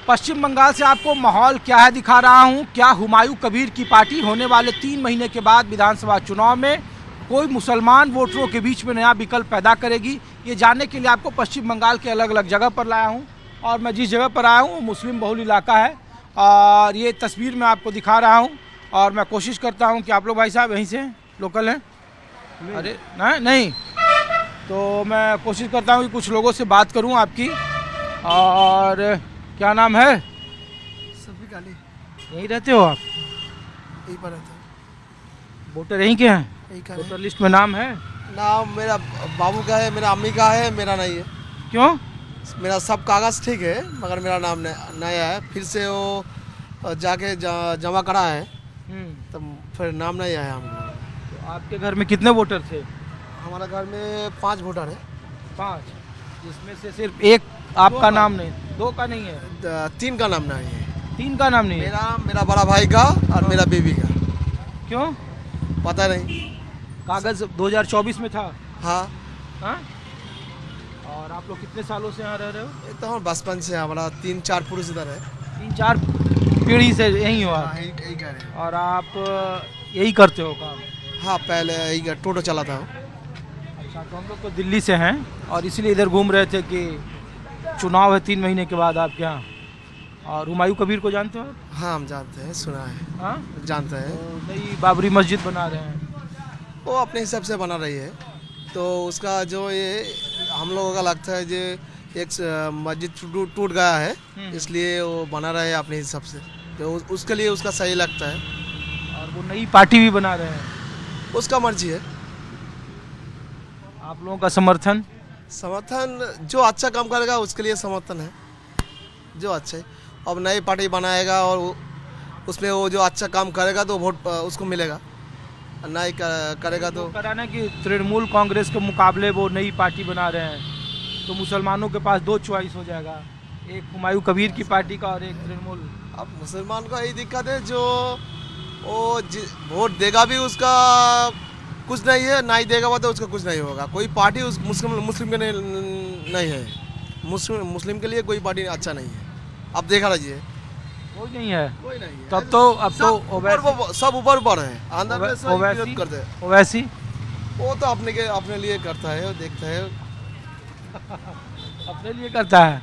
पश्चिम बंगाल से आपको माहौल क्या है दिखा रहा हूं। क्या हुमायूं कबीर की पार्टी होने वाले 3 महीने के बाद विधानसभा चुनाव में कोई मुसलमान वोटरों के बीच में नया विकल्प पैदा करेगी, ये जानने के लिए आपको पश्चिम बंगाल के अलग अलग जगह पर लाया हूं। और मैं जिस जगह पर आया हूं मुस्लिम बहुल इलाका है और ये तस्वीर मैं आपको दिखा रहा हूं। और मैं कोशिश करता हूं कि आप लोग भाई साहब यहीं से लोकल हैं? अरे नहीं, तो मैं कोशिश करता हूं कि कुछ लोगों से बात करूं आपकी। और क्या नाम है? सफीक अली। यहीं रहते हो आप? यहीं पर रहता हूँ। वोटर यहीं के हैं? यहीं का वोटर लिस्ट में नाम है? नाम मेरा बाबू का है, मेरा अम्मी का है, मेरा नहीं है। क्यों? मेरा सब कागज़ ठीक है मगर मेरा नाम नया है। फिर से वो जाके जमा करा है तब फिर नाम नहीं आया हम लोग। तो आपके घर में कितने वोटर थे? हमारा घर में 5 वोटर है। 5, जिसमें से सिर्फ एक आपका नाम नहीं, 2 का नहीं है, 3 का नाम नहीं है। 3 का नाम नहीं है? मेरा बड़ा भाई का और मेरा बीबी का। क्यों? पता नहीं। कागज 2024 में था? हाँ। हाँ? और आप लोग कितने सालों से यहाँ रह रहे हो? ये तो हम बचपन से हमारा 3-4 पुरुष इधर है। 3-4 पीढ़ी से यहीं हो आप? यही घर है। और आप यही करते हो काम? हाँ, पहले यही टोटो चलाता हूँ। अच्छा, तो हम लोग तो दिल्ली से हैं और इसीलिए इधर घूम रहे थे कि चुनाव है 3 महीने के बाद आपके यहाँ। और हुमायूं कबीर को जानते हो? हाँ, हम जानते हैं, सुना है। हाँ, जानते हैं। तो नई बाबरी मस्जिद बना रहे हैं। वो अपने हिसाब से बना रही है, तो उसका जो ये हम लोगों का लगता है जो एक मस्जिद टूट गया है, इसलिए वो बना रहे हैं अपने हिसाब से, तो उसके लिए उसका सही लगता है। और वो नई पार्टी भी बना रहे हैं, उसका मर्जी है। आप लोगों का समर्थन? समर्थन जो अच्छा काम करेगा उसके लिए समर्थन है, जो अच्छा है। अब नई पार्टी बनाएगा और उसमें वो जो अच्छा काम करेगा तो वोट उसको मिलेगा, नहीं करेगा तो कराना कि तृणमूल कांग्रेस के मुकाबले वो नई पार्टी बना रहे हैं, तो मुसलमानों के पास 2 चॉइस हो जाएगा, एक हुमायूं कबीर की पार्टी का और एक तृणमूल। अब मुसलमान का यही दिक्कत है, जो वो वोट देगा भी उसका कुछ नहीं है, नहीं देगा वो तो उसका कुछ नहीं होगा। कोई पार्टी उस मुस्लिम के नहीं है, मुस्लिम के लिए कोई पार्टी अच्छा नहीं है। अब देखा रहिए, कोई नहीं है। कोई नहीं है। तब तो अब तो सब ऊपर है, अंदर में सब विरोध करते हैं। ओवैसी वो तो अपने लिए करता है, देखता है। अपने लिए करता है।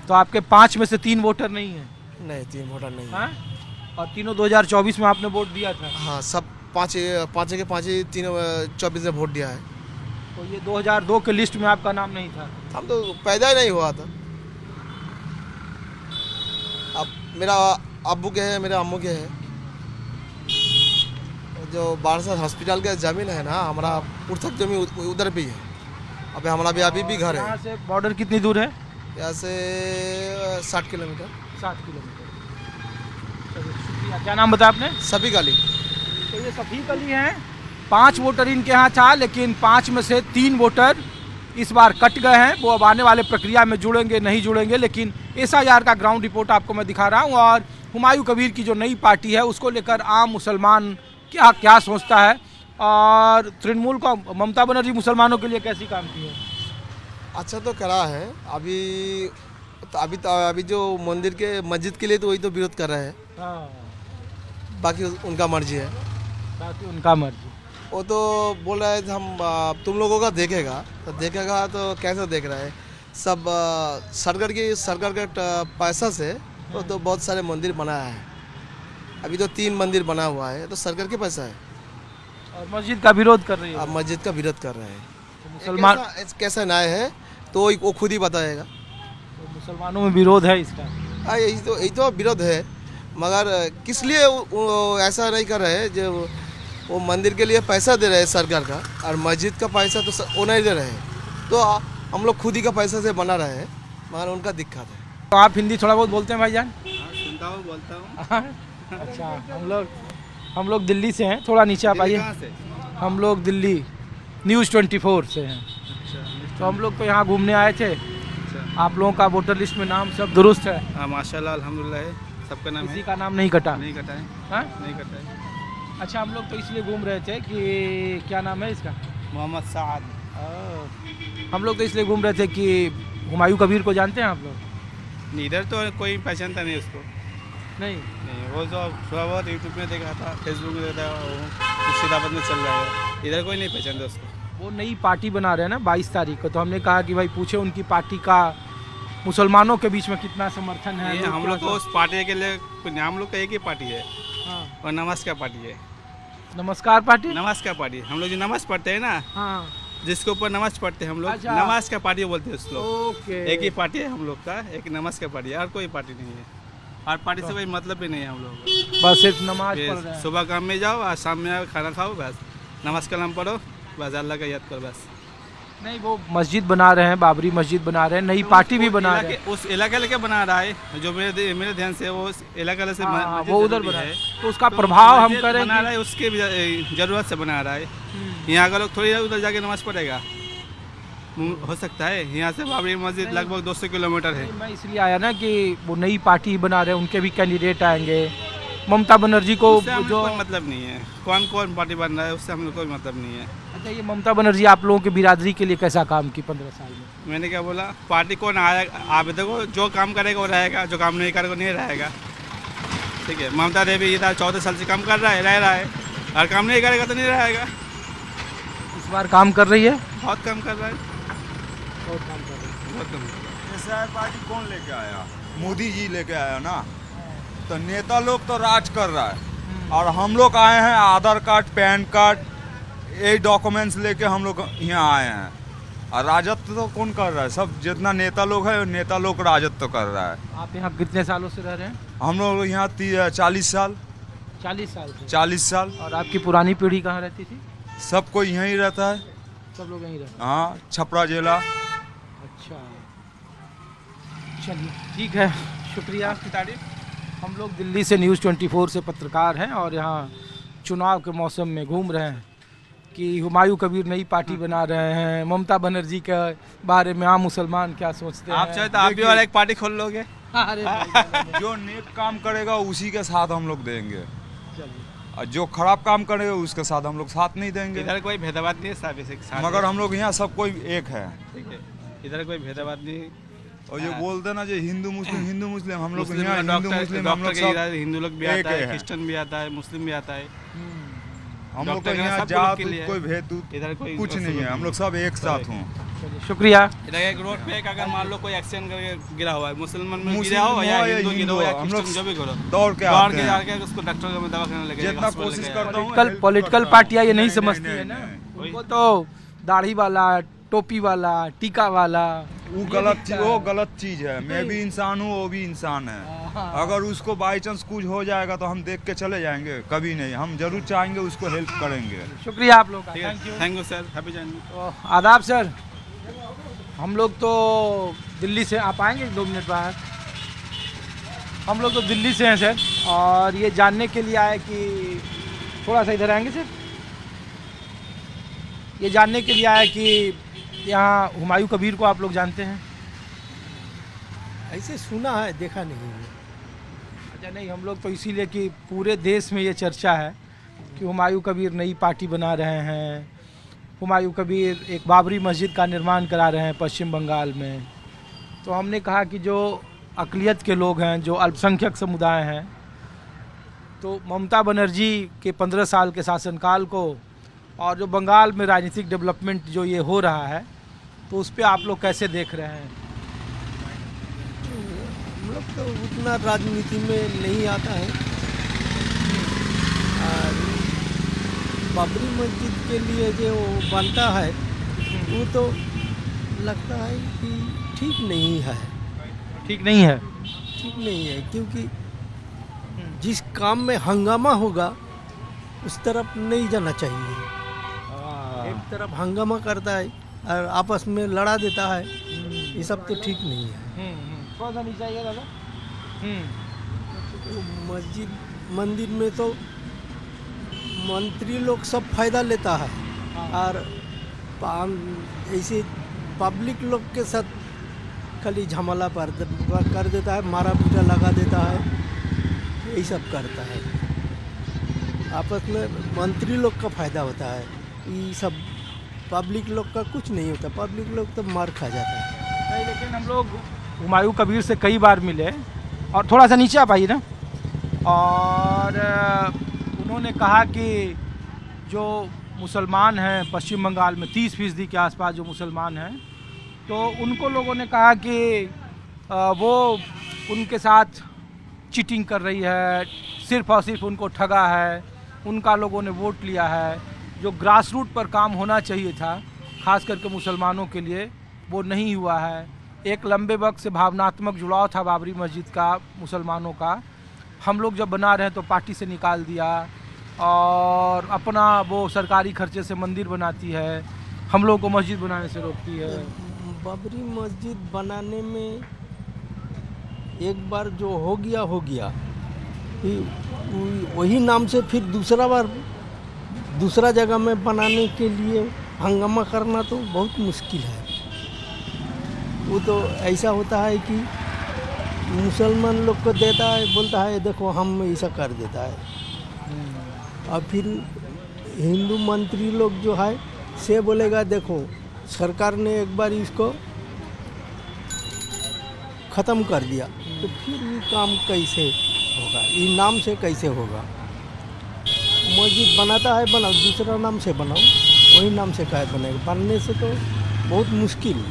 तो आपके 5 में से 3 वोटर नहीं है? नहीं, 3 वोटर नहीं है। हाँ? और तीनों 2024 में आपने वोट दिया था? हाँ, सब 5 के 5 तीनों 24 में वोट दिया है। तो ये 2002 के लिस्ट में आपका नाम नहीं था? हम तो पैदा ही नहीं हुआ था। अब मेरा अब्बू के है, मेरे अम्मू के है। जो बारसा हॉस्पिटल का ज़मीन है ना, हमारा पुरथक जमीन उधर भी है। अबे हमारा भी अभी भी घर है। यहाँ से बॉर्डर कितनी दूर है? यहाँ से 60 किलोमीटर। 7 किलोमीटर। चलिए, शुक्रिया। क्या नाम बताया आपने? सफीक अली। तो ये सफीक अली हैं। 5 वोटर इनके यहाँ था, लेकिन 5 में से 3 वोटर इस बार कट गए हैं। वो अब आने वाले प्रक्रिया में जुड़ेंगे नहीं जुड़ेंगे, लेकिन SIR का ग्राउंड रिपोर्ट आपको मैं दिखा रहा हूँ। और हुमायूं कबीर की जो नई पार्टी है उसको लेकर आम मुसलमान क्या क्या सोचता है, और तृणमूल का ममता बनर्जी मुसलमानों के लिए कैसी काम की है? अच्छा तो करा है। अभी जो मंदिर के मस्जिद के लिए तो वही तो विरोध कर रहे हैं। हाँ, बाकी उनका मर्जी है। बाकी उनका मर्जी। वो तो बोल रहा है हम तुम लोगों का देखेगा तो कैसे देख रहा है? सब सरकार के पैसा से तो बहुत सारे मंदिर बनाया है। अभी तो 3 मंदिर बना हुआ है, तो सरकार के पैसा है। और मस्जिद का विरोध कर रही है। अब मस्जिद का विरोध कर रहे हैं। तो मुसलमान कैसा न्याय है तो वो खुद ही बताएगा। तो मुसलमानों में विरोध है इसका? यही तो विरोध है, मगर किस लिए वो ऐसा नहीं कर रहे हैं? जो वो मंदिर के लिए पैसा दे रहे हैं सरकार का, और मस्जिद का पैसा तो वो नहीं दे रहे हैं, तो हम लोग खुद ही का पैसा से बना रहे हैं, मगर उनका दिक्कत है। तो आप हिंदी थोड़ा बहुत बोलते हैं भाईजान? सुनता हूँ, बोलता हूँ। अच्छा, हम लोग दिल्ली से हैं। थोड़ा नीचे आप आइए। कहाँ से? हम लोग दिल्ली न्यूज़ 24 से हैं। अच्छा, तो हम लोग तो यहाँ घूमने आए थे। अच्छा। आप लोगों का वोटर लिस्ट में नाम सब दुरुस्त है? हाँ, माशाल्लाह, अल्हम्दुलिल्लाह है, सबका नाम किसी है। का नाम नहीं कटा? नहीं कटा है। हाँ? नहीं कटा है। अच्छा, हम लोग तो इसलिए घूम रहे थे कि क्या नाम है इसका? मोहम्मद साद। हम लोग तो इसलिए घूम रहे थे कि हुमायूं कबीर को जानते हैं आप लोग? नहीं, इधर तो कोई पहचानता नहीं उसको। नहीं। नहीं, वो जो थोड़ा बहुत यूट्यूब में देखा था, फेसबुक में देखा था, वो मुर्शिदाबाद में चल रहा है, इधर कोई नहीं पहचानता उसको। वो नई पार्टी बना रहे हैं ना 22 तारीख को, तो हमने कहा कि भाई पूछे उनकी पार्टी का मुसलमानों के बीच में कितना समर्थन है। ये हम लोग को उस पार्टी के लिए हम लोग का एक ही पार्टी है, हाँ। और नमाज का पार्टी है। नमस्कार पार्टी। नमाज का पार्टी, हम लोग जो नमाज पढ़ते हैं ना, हाँ। जिसके ऊपर नमाज पढ़ते हैं हम लोग, अच्छा। नमाज का पार्टी बोलते हैं उसको। ओके। एक ही पार्टी है हम लोग का, एक नमाज का पार्टी है, और कोई पार्टी नहीं है, और पार्टी से कोई मतलब ही नहीं है हम लोग को। बस सिर्फ नमाज पढ़ रहे हैं। सुबह काम में जाओ और शाम में आओ, खाना खाओ, बस नमाज कलाम पढ़ो, बस अल्लाह का याद करो बस। नहीं, वो मस्जिद बना रहे हैं, बाबरी मस्जिद बना रहे हैं, नई पार्टी भी बना रहे हैं। उस इलाके लेके बना रहा है, जो मेरे ध्यान से वो उस इलाके से हाँ, मस्जिद वो उधर जरूरी बना है, तो उसका प्रभाव हम मस्जिद करेंगे। बना रहा है, उसके भी जरूरत से बना रहा है। यहाँ का लोग थोड़ी उधर जाके नमाज पढ़ेगा, हो सकता है। यहाँ से बाबरी मस्जिद लगभग 200 किलोमीटर है। मैं इसलिए आया ना कि वो नई पार्टी बना रहे हैं, उनके भी कैंडिडेट आएंगे। ममता बनर्जी को उससे हमें जो कोई मतलब नहीं है, कौन कौन पार्टी बन रहा है उससे हमें कोई मतलब नहीं है। अच्छा, ये ममता बनर्जी आप लोगों की बिरादरी के लिए कैसा काम की 15 साल में? मैंने क्या बोला, पार्टी कौन आया, आप देखो जो काम करेगा वो रहेगा, जो काम नहीं करेगा नहीं रहेगा। ठीक है, ममता देवी इधर 14 साल से काम कर रहा है, रह रहा है, और काम नहीं करेगा तो नहीं रहेगा। इस बार काम कर रही है, बहुत काम कर रहा है, बहुत काम कर रही है। बहुत काम। एसआई पार्टी कौन लेके आया? मोदी जी लेके आया ना। तो नेता लोग तो राज कर रहा है, और हम लोग आए हैं आधार कार्ड, पैन कार्ड, ये डॉक्यूमेंट्स लेके हम लोग यहाँ आए हैं। और राजत्व तो कौन कर रहा है? सब जितना नेता लोग है, नेता लोग राजत्व कर रहा है। आप यहाँ कितने सालों से रह रहे हैं? हम लोग यहाँ 40 साल। 40 साल से। 40 साल। और आपकी पुरानी पीढ़ी कहाँ रहती थी? सब कोई यहीं रहता है। सब लोग यहीं रहते हाँ, छपरा जिला। हैं। अच्छा, चलिए ठीक है, शुक्रिया। हम लोग दिल्ली से न्यूज़ 24 से पत्रकार हैं, और यहाँ चुनाव के मौसम में घूम रहे हैं कि हुमायूं कबीर नई पार्टी बना रहे हैं। ममता बनर्जी के बारे में आम मुसलमान क्या सोचते हैं? आप चाहे तो आप भी वाला एक पार्टी खोल लोगे। अरे भाई, जो नेक काम करेगा उसी के साथ हम लोग देंगे, चलिए। और जो खराब काम करेगा उसके साथ हम लोग साथ नहीं देंगे। इधर कोई भेदभाव नहीं है, सब एक साथ मगर है। हम लोग यहाँ सब कोई एक है। ठीक है, इधर कोई भेदभाव नहीं। और जो बोलते ना जो हिंदू मुस्लिम हम लोग मुस्लिम यहाँ में हिंदू मुस्लिम हम लोग डॉक्टर के सब इधर हिंदू लोग भी एक आता है, है। क्रिश्चियन भी आता है, मुस्लिम भी आता है। हम लोग डॉक्टर तो के यहाँ सब जात लोग के लिए कोई भेद इधर कोई कुछ नहीं है, हम लोग सब एक साथ हूँ। चलिए, शुक्रिया। इधर एक रोड पे एक अगर मान लो कोई एक्सीडेंट करके गिरा हुआ है, मुसलमान में मुस्लिम गिरा हो या हो या हिंदू गिरा हो या हिंदू, हम लोग क्रिश्चियन, जो भी करो, दौड़ के दौड़ आते के हैं। जाके उसको डॉक्टर में दवाखाने लेके जितना हॉस्पिटल कोशिश लेके करता हूँ कल पॉलिटिकल पार्टियां ये नहीं नहीं, समझती नहीं, है ना, नहीं। उनको तो दाढ़ी वाला, टोपी वाला, टीका वाला वो ये गलत दिखता चीज, है। वो गलत चीज है। मैं भी इंसान हूँ, वो भी इंसान है। हाँ। अगर उसको बाई चांस कुछ हो जाएगा तो हम देख के चले जाएंगे? कभी नहीं, हम जरूर चाहेंगे उसको हेल्प करेंगे। शुक्रिया आप लोग का, ठीक थैंक यू। है, thank you sir, happy journey. तो आदाब सर, हम लोग तो दिल्ली से, आप आएंगे 2 मिनट बाद? हम लोग तो दिल्ली से हैं सर, और ये जानने के लिए आए कि थोड़ा सा इधर आएंगे सर, ये जानने के लिए आए कि यहाँ हुमायूं कबीर को आप लोग जानते हैं? ऐसे सुना है, देखा नहीं है। अच्छा, नहीं, हम लोग तो इसीलिए कि पूरे देश में ये चर्चा है कि हुमायूं कबीर नई पार्टी बना रहे हैं, हुमायूं कबीर एक बाबरी मस्जिद का निर्माण करा रहे हैं पश्चिम बंगाल में। तो हमने कहा कि जो अक़लियत के लोग हैं, जो अल्पसंख्यक समुदाय हैं, तो ममता बनर्जी के 15 साल के शासनकाल को और जो बंगाल में राजनीतिक डेवलपमेंट जो ये हो रहा है, तो उस पर आप लोग कैसे देख रहे हैं? हम लोग तो उतना राजनीति में नहीं आता है, और बाबरी मस्जिद के लिए जो बनता है वो तो लगता है कि ठीक नहीं है। ठीक नहीं है? ठीक नहीं है, क्योंकि जिस काम में हंगामा होगा उस तरफ नहीं जाना चाहिए। एक तरफ हंगामा करता है और आपस में लड़ा देता है, ये सब तो ठीक नहीं है। थोड़ा सा नीचे आइए दादा। तो मस्जिद मंदिर में तो मंत्री लोग सब फायदा लेता है, और ऐसे पब्लिक लोग के साथ खाली झमेला कर देता है, मारा पीटा लगा देता है, यही सब करता है। आपस में मंत्री लोग का फायदा होता है, ये सब पब्लिक लोग का कुछ नहीं होता। पब्लिक लोग तो मार खा जाता है। नहीं, लेकिन हम लोग हुमायूं कबीर से कई बार मिले, और थोड़ा सा नीचे आप आइए ना, और उन्होंने कहा कि जो मुसलमान हैं पश्चिम बंगाल में 30% के आसपास जो मुसलमान हैं, तो उनको लोगों ने कहा कि वो उनके साथ चीटिंग कर रही है, सिर्फ़ और सिर्फ उनको ठगा है, उनका लोगों ने वोट लिया है। जो ग्रास रूट पर काम होना चाहिए था ख़ास करके मुसलमानों के लिए, वो नहीं हुआ है। एक लंबे वक्त से भावनात्मक जुड़ाव था बाबरी मस्जिद का मुसलमानों का, हम लोग जब बना रहे हैं तो पार्टी से निकाल दिया, और अपना वो सरकारी खर्चे से मंदिर बनाती है, हम लोग को मस्जिद बनाने से रोकती है। बाबरी मस्जिद बनाने में एक बार जो हो गया, वही नाम से फिर दूसरा बार दूसरा जगह में बनाने के लिए हंगामा करना तो बहुत मुश्किल है। वो तो ऐसा होता है कि मुसलमान लोग को देता है, बोलता है देखो हम ऐसा कर देता है, और फिर हिंदू मंत्री लोग जो है से बोलेगा देखो सरकार ने एक बार इसको ख़त्म कर दिया, तो फिर ये काम कैसे होगा, ये नाम से कैसे होगा। मस्जिद बनाता है बनाओ, दूसरा नाम से बनाओ, वही नाम से क्या बनेगा, बनने से तो बहुत मुश्किल,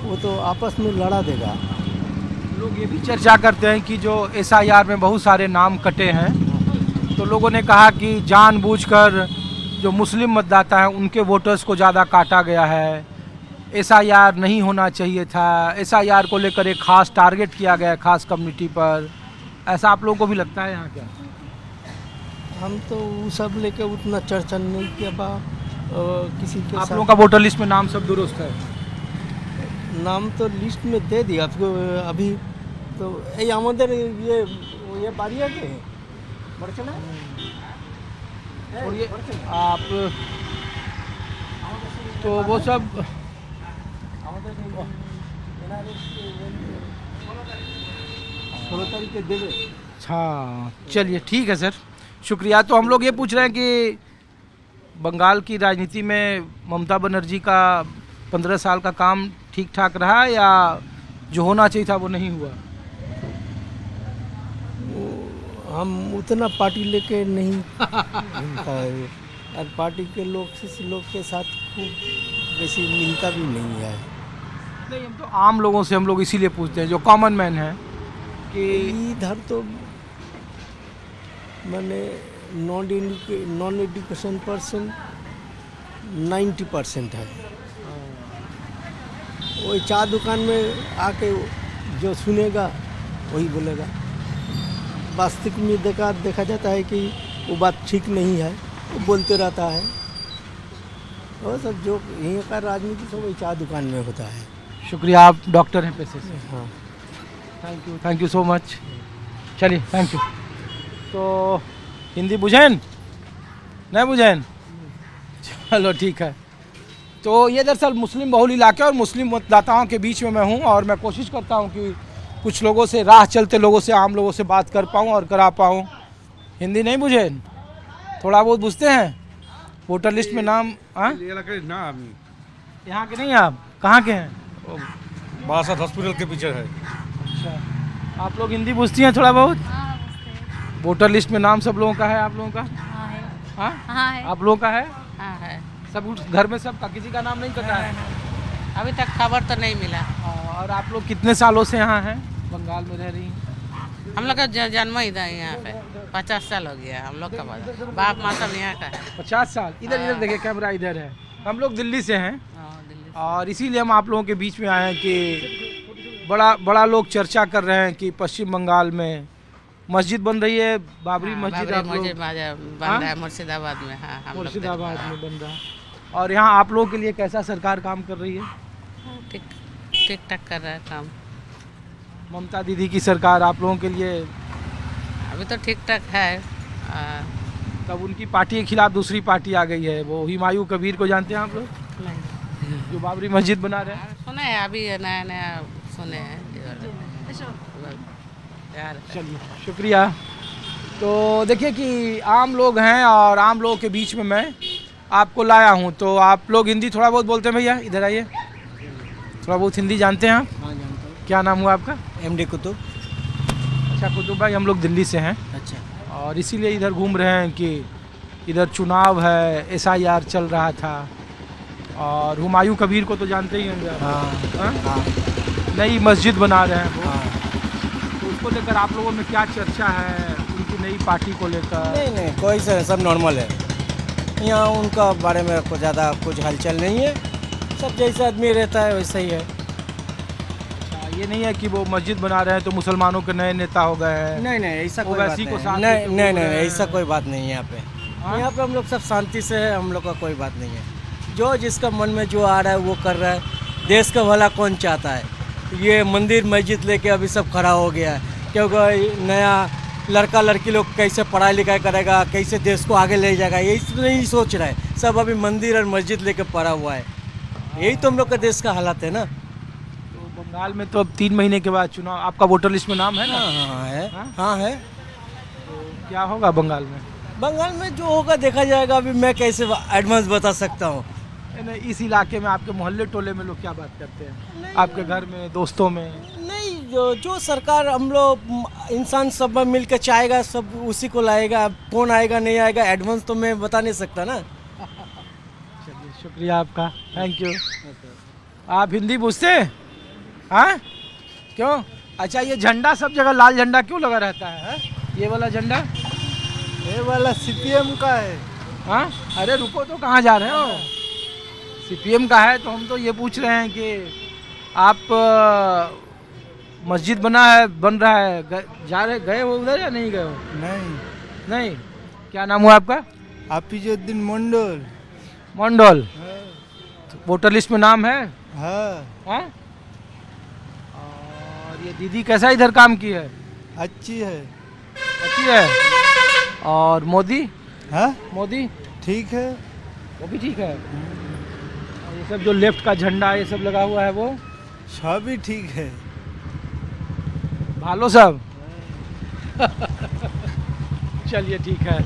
वो तो आपस में लड़ा देगा। लोग ये भी चर्चा करते हैं कि जो SIR में बहुत सारे नाम कटे हैं, तो लोगों ने कहा कि जानबूझकर जो मुस्लिम मतदाता हैं उनके वोटर्स को ज़्यादा काटा गया है, SIR नहीं होना चाहिए था, SIR को लेकर एक ख़ास टारगेट किया गया है ख़ास कम्युनिटी पर। ऐसा आप लोगों को भी लगता है यहाँ क्या? हम तो वो सब लेके उतना चर्चा नहीं किया किसी के आप साथ। लोगों का वोटर लिस्ट में नाम सब दुरुस्त है? नाम तो लिस्ट में दे दिया आपको अभी, तो ये हमारे ये बारिया के हैं बड़चना, और ये आप तो वो सब अच्छा, चलिए ठीक है सर, शुक्रिया। तो हम लोग ये पूछ रहे हैं कि बंगाल की राजनीति में ममता बनर्जी का 15 साल का काम ठीक ठाक रहा, या जो होना चाहिए था वो नहीं हुआ? हम उतना पार्टी लेके नहीं मिलता है, और पार्टी के लोग के साथ खूब वैसे मिलता भी नहीं है। नहीं, हम तो आम लोगों से हम लोग इसीलिए पूछते हैं जो कॉमन मैन है कि इधर तो मैंने नॉन एजुकेशन पर्सन 90% है। वही चाय दुकान में आके जो सुनेगा वही बोलेगा। वास्तविक में देखा जाता है कि वो बात ठीक नहीं है, वो बोलते रहता है। और सब जो यहीं का राजनीति सब वही चाय दुकान में होता है। शुक्रिया, आप डॉक्टर हैं पैसे से। हाँ, थैंक यू सो मच। चलिए, थैंक यू। तो हिंदी बुझेन नहीं बुझेन? चलो ठीक है। तो ये दरअसल मुस्लिम बहुल इलाके और मुस्लिम मतदाताओं के बीच में मैं हूँ, और मैं कोशिश करता हूँ कि कुछ लोगों से, राह चलते लोगों से, आम लोगों से बात कर पाऊँ और करा पाऊँ। हिंदी नहीं बुझेन? थोड़ा बहुत बुझते हैं? वोटर लिस्ट में नाम? हाँ, यहाँ के नहीं, आप कहाँ के हैं? बारासात हॉस्पिटल के पीछे है। अच्छा, आप लोग हिंदी बुझती हैं थोड़ा बहुत? वोटर लिस्ट में नाम सब लोगों का है? आप लोगों का? हाँ, हाँ है। आप लोगों का है? हाँ है। सब घर में सबका, किसी का नाम नहीं कटा है? अभी तक खबर तो नहीं मिला। और आप लोग कितने सालों से यहाँ हैं, बंगाल में रह रही हैं? हम लोग का जन्म इधर है, यहाँ पे 50 साल हो गया हम लोग का। बाप माँ सब यहाँ का है। 50 साल? इधर इधर देखिए, कैमरा इधर है। हम लोग दिल्ली से हैं, दिल्ली और इसीलिए हम आप लोगों के बीच में आए हैं कि बड़ा लोग चर्चा कर रहे हैं कि पश्चिम बंगाल में मस्जिद बन रही है, बाबरी मस्जिद आप लोग बन रहा है मुर्शिदाबाद में। हाँ, हम लोग मुर्शिदाबाद में बन रहा है, और यहाँ आप लोगों के लिए कैसा सरकार काम कर रही है? ठीक ठाक कर रहा है काम। ममता दीदी की सरकार आप लोगों के लिए अभी तो ठीक ठाक है। तब उनकी पार्टी के खिलाफ दूसरी पार्टी आ गई है, वो हुमायूं कबीर को जानते हैं आप लोग, जो बाबरी मस्जिद बना रहे हैं? सुने हैं, अभी नया सुने हैं। चलिए, शुक्रिया। तो देखिए कि आम लोग हैं, और आम लोगों के बीच में मैं आपको लाया हूं। तो आप लोग हिंदी थोड़ा बहुत बोलते हैं भैया? इधर आइए। थोड़ा बहुत हिंदी जानते हैं आप? हाँ जानता हूँ। क्या नाम हुआ आपका? MD कुतुब। अच्छा कुतुब भाई, हम लोग दिल्ली से हैं अच्छा। और इसीलिए इधर घूम रहे हैं कि इधर चुनाव है, SIR चल रहा था और हुमायूं कबीर को तो जानते ही होंगे आप। हाँ हाँ? हाँ नई मस्जिद बना रहे हैं वो, हाँ। तो उसको लेकर आप लोगों में क्या चर्चा है उनकी नई पार्टी को लेकर? नहीं कोई से सब नॉर्मल है यहाँ, उनका बारे में कुछ ज़्यादा कुछ हलचल नहीं है, सब जैसा आदमी रहता है वैसा ही है। अच्छा, ये नहीं है कि वो मस्जिद बना रहे हैं तो मुसलमानों के नए नेता हो गए हैं? नहीं ऐसा वो कोई बात वैसी को नहीं साथ नहीं लेके नहीं बोल रहे हैं। ऐसा कोई बात नहीं है यहाँ पे। हाँ? यहाँ पे हम लोग सब शांति से है, हम लोग का कोई बात नहीं है। जो जिसका मन में जो आ रहा है वो कर रहा है। देश का भला कौन चाहता है? ये मंदिर मस्जिद लेके अभी सब खड़ा हो गया है, क्योंकि नया लड़का लड़की लोग कैसे पढ़ाई लिखाई करेगा, कैसे देश को आगे ले जाएगा, यही नहीं सोच रहा है। सब अभी मंदिर और मस्जिद लेके पड़ा हुआ है। यही तो हम लोग का देश का हालत है ना। तो बंगाल में तो अब 3 महीने के बाद चुनाव, आपका वोटर लिस्ट में नाम है ना? हाँ है। हाँ? हाँ है। तो क्या होगा बंगाल में? बंगाल में जो होगा देखा जाएगा, अभी मैं कैसे एडवांस बता सकता हूँ। नहीं, इस इलाके में आपके मोहल्ले टोले में लोग क्या बात करते हैं? आपके घर में, दोस्तों में? नहीं जो सरकार हम लोग इंसान सब मिल के चाहेगा सब उसी को लाएगा। अब कौन आएगा नहीं आएगा एडवांस तो मैं बता नहीं सकता ना। चलिए शुक्रिया आपका, थैंक यू। आप हिंदी पूछते हैं? हाँ क्यों? अच्छा, ये झंडा सब जगह लाल झंडा क्यों लगा रहता है? हाँ? ये वाला झंडा? ये वाला CPM का है। हाँ? अरे रुको, तो कहाँ जा रहे हो? CPM का है तो हम तो ये पूछ रहे हैं कि आप मस्जिद बन रहा है, गए हो उधर या नहीं गए हो? नहीं। क्या नाम हुआ आपका? हाफिजुद्दीन मंडल। मंडल। तो वोटर लिस्ट में नाम है? हाँ हाँ? और ये दीदी कैसा इधर काम की है? अच्छी है। अच्छी है। और मोदी? हाँ मोदी ठीक है। वो भी ठीक है। और ये सब जो लेफ्ट का झंडा ये सब लगा हुआ है वो? सभी ठीक है। भालो सब? चलिए ठीक है।